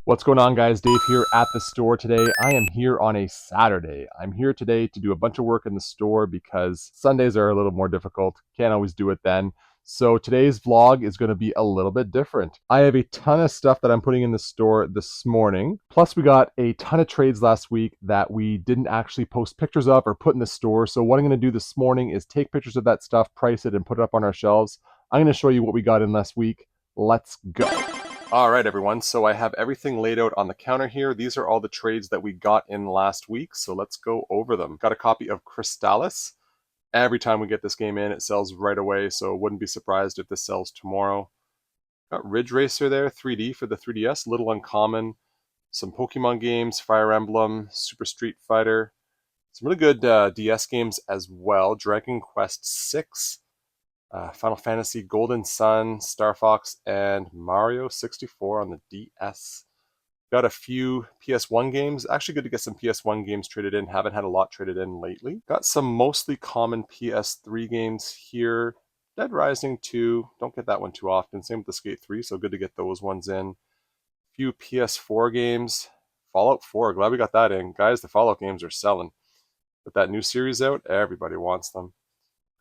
What's going on, guys? Dave here at the store today. I am here on a Saturday. I'm here today to do a bunch of work in the store because Sundays are a little more difficult. Can't always do it then. So today's vlog is going to be a little bit different. I have a ton of stuff that I'm putting in the store this morning. Plus we got a ton of trades last week that we didn't actually post pictures of or put in the store. So what I'm going to do this morning is take pictures of that stuff, price it, and put it up on our shelves. I'm going to show you what we got in last week. Let's go. All right, everyone, so I have everything laid out on the counter here. These are all the trades that we got in last week, so let's go over them. Got a copy of Crystallis. Every time we get this game in, it sells right away, so wouldn't be surprised if this sells tomorrow. Got Ridge Racer there, 3D for the 3DS, little uncommon. Some Pokemon games, Fire Emblem, Super Street Fighter. Some really good DS games as well. Dragon Quest VI. Final Fantasy, Golden Sun, Star Fox, and Mario 64 on the DS. Got a few PS1 games. Actually good to get some PS1 games traded in. Haven't had a lot traded in lately. Got some mostly common PS3 games here. Dead Rising 2. Don't get that one too often. Same with the Skate 3, so good to get those ones in. A few PS4 games. Fallout 4. Glad we got that in. Guys, the Fallout games are selling. With that new series out, everybody wants them.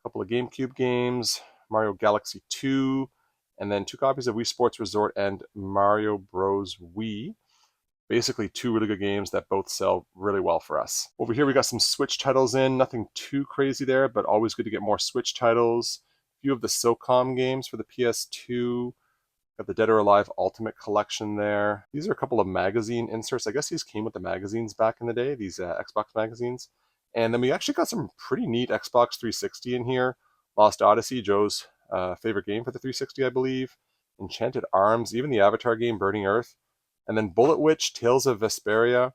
Couple of GameCube games, Mario Galaxy 2, and then 2 copies of Wii Sports Resort and Mario Bros. Wii. Basically 2 really good games that both sell really well for us. Over here we got some Switch titles in, nothing too crazy there, but always good to get more Switch titles. A few of the SOCOM games for the PS2. Got the Dead or Alive Ultimate Collection there. These are a couple of magazine inserts. I guess these came with the magazines back in the day, these Xbox magazines. And then we actually got some pretty neat Xbox 360 in here. Lost Odyssey, Joe's favorite game for the 360, I believe. Enchanted Arms, even the Avatar game, Burning Earth. And then Bullet Witch, Tales of Vesperia.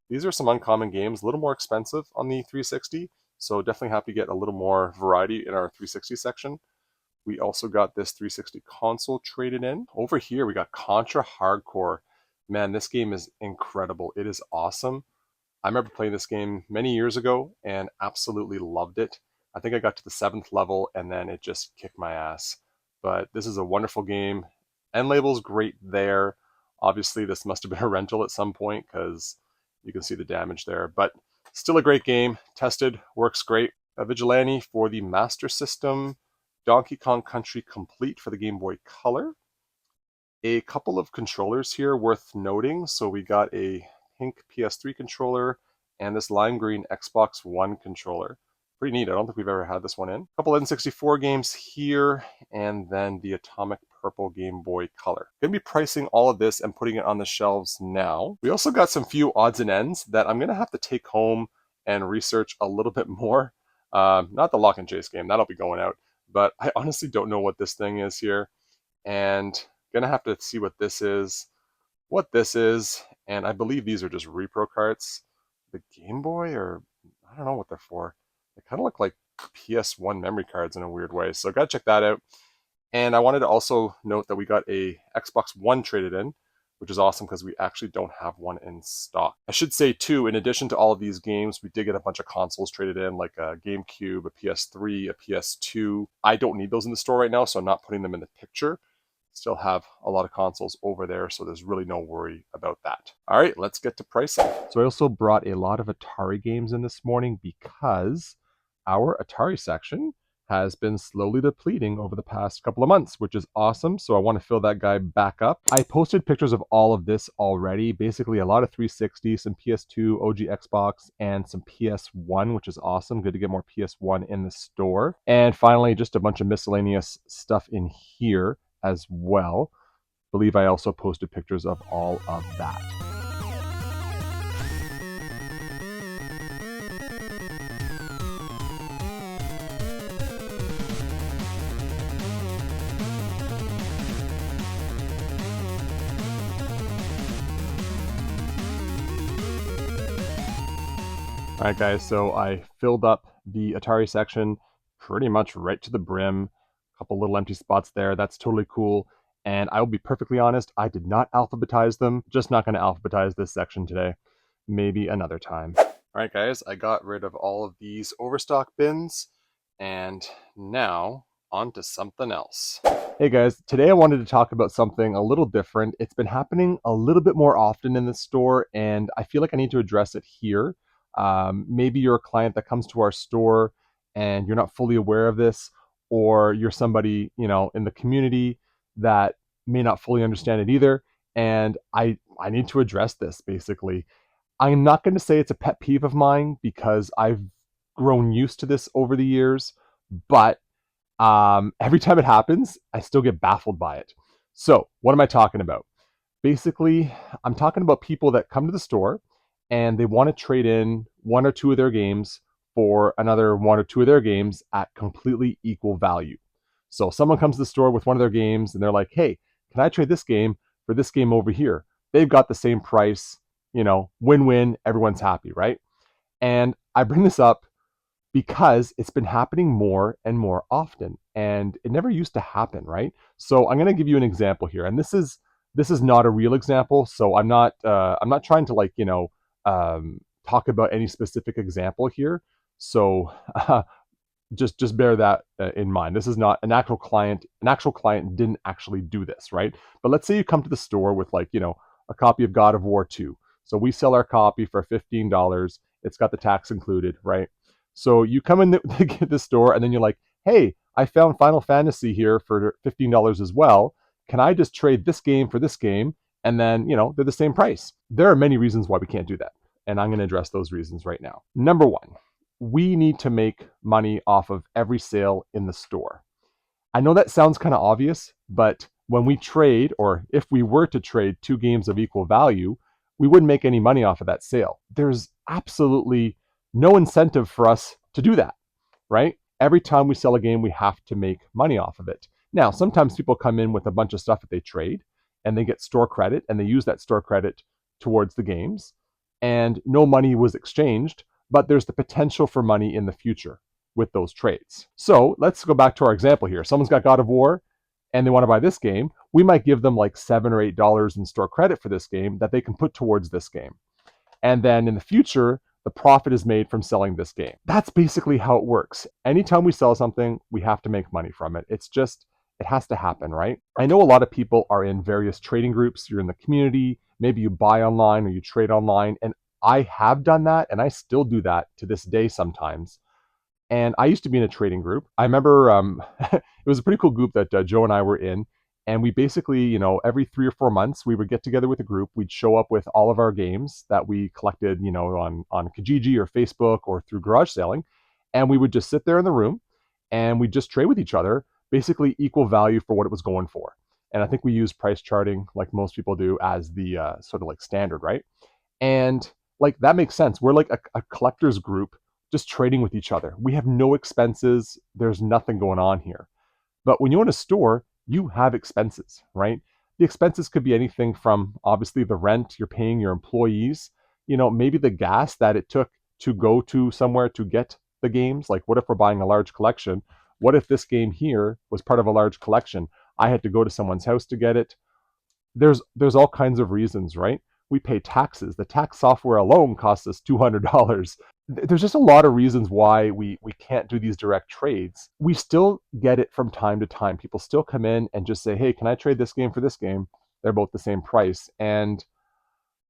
These are some uncommon games, a little more expensive on the 360. So definitely happy to get a little more variety in our 360 section. We also got this 360 console traded in. Over here, we got Contra Hardcore. Man, this game is incredible. It is awesome. I remember playing this game many years ago and absolutely loved it. I think I got to the 7th level and then it just kicked my ass. But this is a wonderful game. End label's great there. Obviously, this must have been a rental at some point because you can see the damage there. But still a great game. Tested, works great. A Vigilante for the Master System. Donkey Kong Country Complete for the Game Boy Color. A couple of controllers here worth noting. So we got a pink PS3 controller and this lime green Xbox One controller. Pretty neat. I don't think we've ever had this one in. A couple N64 games here, and then the Atomic Purple Game Boy Color. Gonna be pricing all of this and putting it on the shelves now. We also got some few odds and ends that I'm gonna have to take home and research a little bit more. Not the Lock and Chase game, that'll be going out, but I honestly don't know what this thing is here, and gonna have to see what this is, and I believe these are just repro carts. The Game Boy, or I don't know what they're for. They kind of look like PS1 memory cards in a weird way, so gotta check that out. And I wanted to also note that we got a Xbox One traded in, which is awesome because we actually don't have one in stock. I should say too, in addition to all of these games, we did get a bunch of consoles traded in, like a GameCube, a PS3, a PS2. I don't need those in the store right now, so I'm not putting them in the picture. Still have a lot of consoles over there, so there's really no worry about that. All right, let's get to pricing. So I also brought a lot of Atari games in this morning because our Atari section has been slowly depleting over the past couple of months, which is awesome. So I want to fill that guy back up. I posted pictures of all of this already. Basically a lot of 360, some PS2, OG Xbox, and some PS1, which is awesome. Good to get more PS1 in the store. And finally, just a bunch of miscellaneous stuff in here as well. I believe I also posted pictures of all of that. All right, guys, so I filled up the Atari section pretty much right to the brim. A couple little empty spots there. That's totally cool. And I will be perfectly honest, I did not alphabetize them. Just not going to alphabetize this section today. Maybe another time. All right, guys, I got rid of all of these overstock bins, and now on to something else. Hey guys, today I wanted to talk about something a little different. It's been happening a little bit more often in the store, and I feel like I need to address it here. Maybe you're a client that comes to our store and you're not fully aware of this, or you're somebody, in the community that may not fully understand it either. And I need to address this basically. I'm not going to say it's a pet peeve of mine because I've grown used to this over the years, but every time it happens, I still get baffled by it. So, what am I talking about? Basically, I'm talking about people that come to the store and they want to trade in one or two of their games for another one or two of their games at completely equal value. So, someone comes to the store with one of their games and they're like, hey, can I trade this game for this game over here? They've got the same price, win win, everyone's happy, right? And I bring this up because it's been happening more and more often, and it never used to happen, right? So I'm going to give you an example here, and this is not a real example, so I'm not trying to talk about any specific example here. So just bear that in mind. This is not an actual client. An actual client didn't actually do this, right? But let's say you come to the store with a copy of God of War 2. So we sell our copy for $15. It's got the tax included, right? So you come in the store and then you're like, hey, I found Final Fantasy here for $15 as well. Can I just trade this game for this game? And then, they're the same price. There are many reasons why we can't do that. And I'm going to address those reasons right now. Number one, we need to make money off of every sale in the store. I know that sounds kind of obvious, but when we trade, or if we were to trade two games of equal value, we wouldn't make any money off of that sale. There's absolutely no incentive for us to do that, right? Every time we sell a game, we have to make money off of it. Now, sometimes people come in with a bunch of stuff that they trade and they get store credit and they use that store credit towards the games, and no money was exchanged, but there's the potential for money in the future with those trades. So let's go back to our example here. Someone's got God of War and they want to buy this game. We might give them like $7 or $8 in store credit for this game that they can put towards this game. And then in the future, the profit is made from selling this game. That's basically how it works. Anytime we sell something, we have to make money from it. It has to happen, right? I know a lot of people are in various trading groups. You're in the community, maybe you buy online or you trade online. And I have done that and I still do that to this day sometimes. And I used to be in a trading group. I remember it was a pretty cool group that Joe and I were in. And we basically, every 3 or 4 months, we would get together with a group. We'd show up with all of our games that we collected, on Kijiji or Facebook or through garage selling. And we would just sit there in the room and we'd just trade with each other, basically equal value for what it was going for. And I think we use price charting like most people do as the sort of like standard, right? And like that makes sense. We're like a collectors group just trading with each other. We have no expenses. There's nothing going on here. But when you own a store, you have expenses, right? The expenses could be anything from obviously the rent you're paying your employees, maybe the gas that it took to go to somewhere to get the games. Like, what if we're buying a large collection? What if this game here was part of a large collection? I had to go to someone's house to get it. There's all kinds of reasons, right? We pay taxes. The tax software alone costs us $200. There's just a lot of reasons why we can't do these direct trades. We still get it from time to time. People still come in and just say, hey, can I trade this game for this game? They're both the same price. And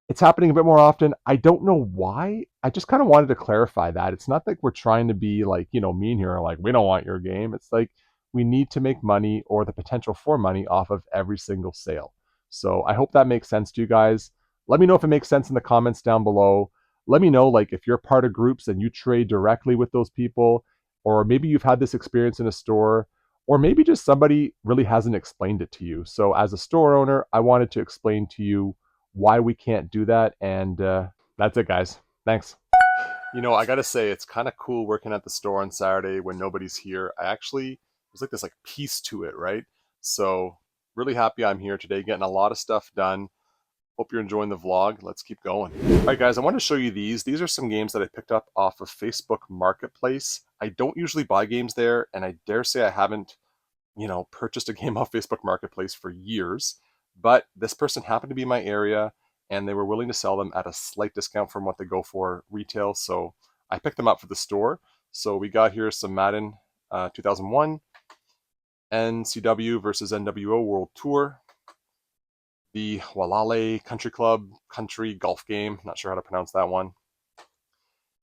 it's happening a bit more often. I don't know why. I just kind of wanted to clarify that. It's not like we're trying to be like, mean here, like we don't want your game. It's like we need to make money or the potential for money off of every single sale. So I hope that makes sense to you guys. Let me know if it makes sense in the comments down below. Let me know like if you're part of groups and you trade directly with those people, or maybe you've had this experience in a store, or maybe just somebody really hasn't explained it to you. So as a store owner, I wanted to explain to you why we can't do that. And that's it, guys. Thanks. I gotta say, it's kind of cool working at the store on Saturday when nobody's here. There's like this like peace to it, right? So really happy I'm here today, getting a lot of stuff done. Hope you're enjoying the vlog. Let's keep going. All right, guys, I want to show you these. These are some games that I picked up off of Facebook Marketplace. I don't usually buy games there, and I dare say I haven't purchased a game off Facebook Marketplace for years, but this person happened to be in my area and they were willing to sell them at a slight discount from what they go for retail. So I picked them up for the store. So we got here some Madden 2001, NCW versus NWO World Tour, the Walale Country Club Country Golf Game, not sure how to pronounce that one.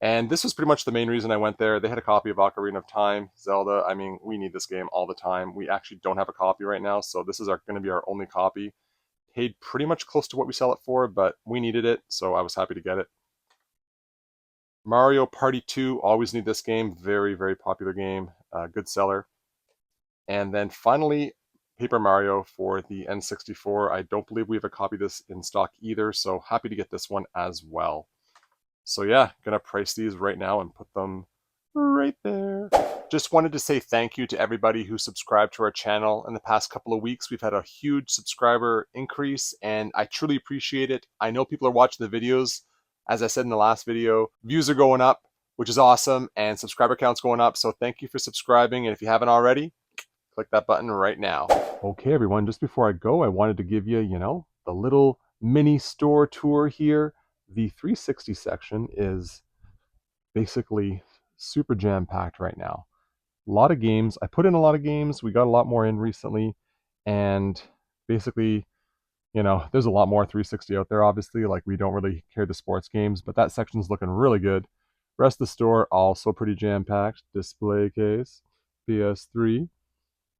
And this was pretty much the main reason I went there. They had a copy of Ocarina of Time, Zelda. I mean, we need this game all the time. We actually don't have a copy right now, so this is going to be our only copy. Paid pretty much close to what we sell it for, but we needed it, so I was happy to get it. Mario Party 2, always need this game. Very, very popular game. Good seller. And then finally, Paper Mario for the N64. I don't believe we have a copy of this in stock either, so happy to get this one as well. So yeah, gonna price these right now and put them right there. Just wanted to say thank you to everybody who subscribed to our channel in the past couple of weeks. We've had a huge subscriber increase and I truly appreciate it. I know people are watching the videos. As I said in the last video, views are going up, which is awesome, and subscriber count's going up. So thank you for subscribing. And if you haven't already, click that button right now. Okay, everyone, just before I go, I wanted to give you, the little mini store tour here. The 360 section is basically super jam-packed right now. A lot of games. I put in a lot of games. We got a lot more in recently. And basically, there's a lot more 360 out there, obviously. Like, we don't really carry the sports games, but that section's looking really good. Rest of the store, also pretty jam-packed. Display case, PS3.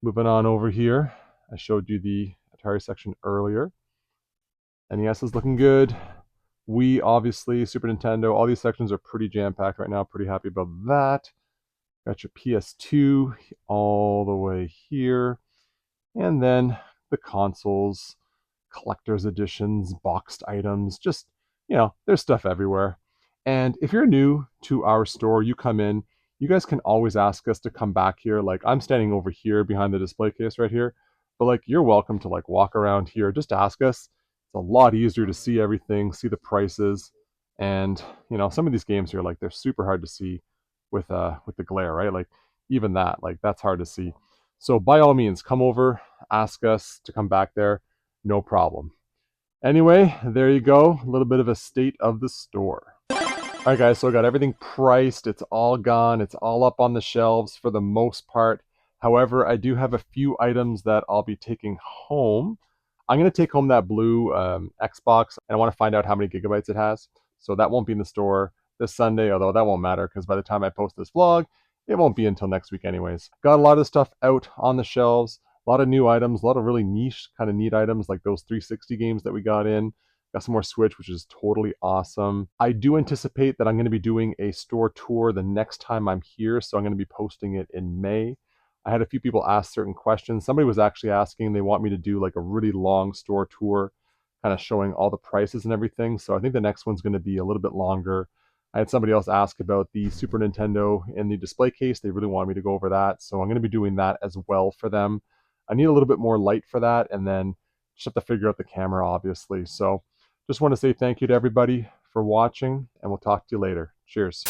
Moving on over here. I showed you the Atari section earlier. NES is looking good. Wii, obviously, Super Nintendo, all these sections are pretty jam-packed right now. Pretty happy about that. Got your PS2 all the way here. And then the consoles, collector's editions, boxed items, just, there's stuff everywhere. And if you're new to our store, you come in, you guys can always ask us to come back here. Like, I'm standing over here behind the display case right here, but like, you're welcome to like walk around here, just ask us. It's a lot easier to see everything, see the prices. And, some of these games here, like, they're super hard to see with the glare, right? Like, even that, like, that's hard to see. So by all means, come over, ask us to come back there, no problem. Anyway, there you go, a little bit of a state of the store. All right, guys, so I got everything priced. It's all gone. It's all up on the shelves for the most part. However, I do have a few items that I'll be taking home. I'm going to take home that blue Xbox, and I want to find out how many gigabytes it has. So that won't be in the store this Sunday, although that won't matter because by the time I post this vlog, it won't be until next week anyways. Got a lot of stuff out on the shelves, a lot of new items, a lot of really niche, kind of neat items like those 360 games that we got in. Got some more Switch, which is totally awesome. I do anticipate that I'm going to be doing a store tour the next time I'm here, so I'm going to be posting it in May. I had a few people ask certain questions. Somebody was actually asking, they want me to do like a really long store tour, kind of showing all the prices and everything. So I think the next one's going to be a little bit longer. I had somebody else ask about the Super Nintendo in the display case. They really want me to go over that. So I'm going to be doing that as well for them. I need a little bit more light for that, and then just have to figure out the camera, obviously. So just want to say thank you to everybody for watching, and we'll talk to you later. Cheers.